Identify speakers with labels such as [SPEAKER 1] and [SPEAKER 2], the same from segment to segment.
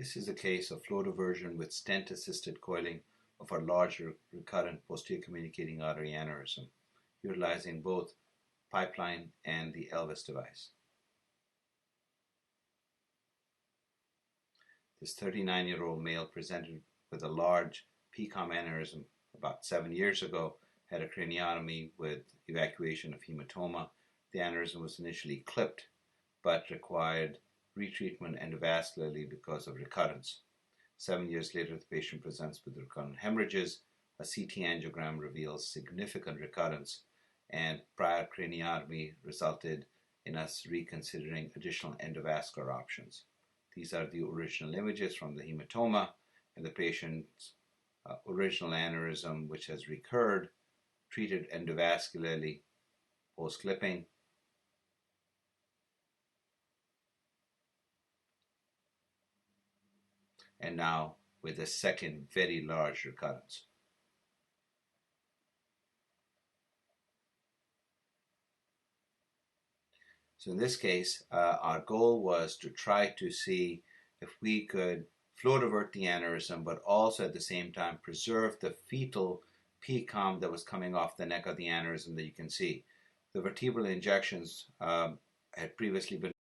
[SPEAKER 1] This is a case of flow diversion with stent-assisted coiling of a larger recurrent posterior communicating artery aneurysm, utilizing both pipeline and the Elvis device. This 39-year-old male presented with a large PCOM aneurysm about 7 years ago, had a craniotomy with evacuation of hematoma. The aneurysm was initially clipped, but required retreatment endovascularly because of recurrence. 7 years later, the patient presents with recurrent hemorrhages. A CT angiogram reveals significant recurrence, and prior craniotomy resulted in us reconsidering additional endovascular options. These are the original images from the hematoma and the patient's original aneurysm, which has recurred, treated endovascularly post-clipping. And now with a second very large recurrence. So in this case, our goal was to try to see if we could flow divert the aneurysm, but also at the same time preserve the fetal PCOM that was coming off the neck of the aneurysm that you can see. The vertebral injections had previously been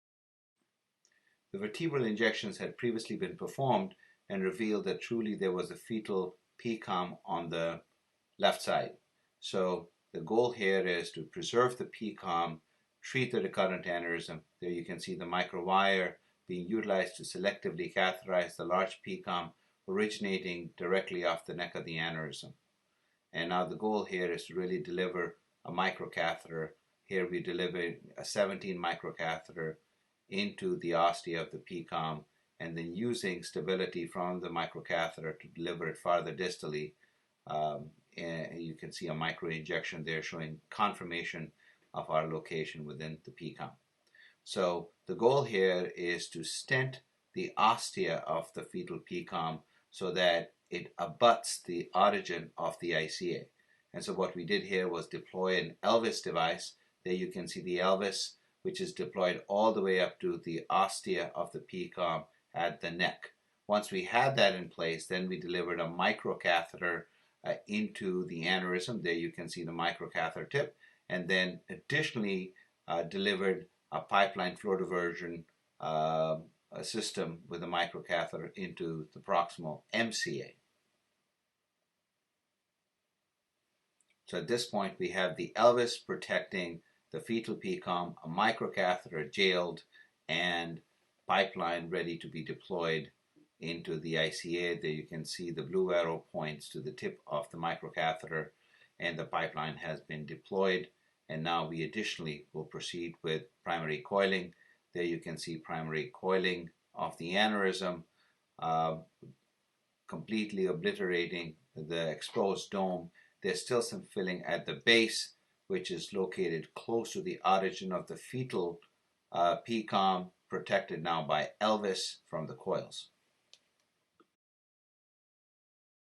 [SPEAKER 1] performed and revealed that truly there was a fetal PCOM on the left side. So the goal here is to preserve the PCOM, treat the recurrent aneurysm. There you can see the microwire being utilized to selectively catheterize the large PCOM originating directly off the neck of the aneurysm. And now the goal here is to really deliver a microcatheter. Here we deliver a 17 microcatheter into the ostia of the PCOM, and then using stability from the microcatheter to deliver it farther distally. And you can see a microinjection there showing confirmation of our location within the PCOM. So the goal here is to stent the ostia of the fetal PCOM so that it abuts the origin of the ICA. And so what we did here was deploy an Elvis device. There you can see the Elvis, which is deployed all the way up to the ostia of the PCOM at the neck. Once we had that in place, then we delivered a microcatheter into the aneurysm. There you can see the microcatheter tip, and then additionally delivered a pipeline flow diversion system with a microcatheter into the proximal MCA. So at this point we have the Elvis protecting the fetal PCOM, a microcatheter jailed, and pipeline ready to be deployed into the ICA. There you can see the blue arrow points to the tip of the microcatheter, and the pipeline has been deployed. And now we additionally will proceed with primary coiling. There you can see primary coiling of the aneurysm, completely obliterating the exposed dome. There's still some filling at the base, which is located close to the origin of the fetal PCOM, protected now by Elvis from the coils.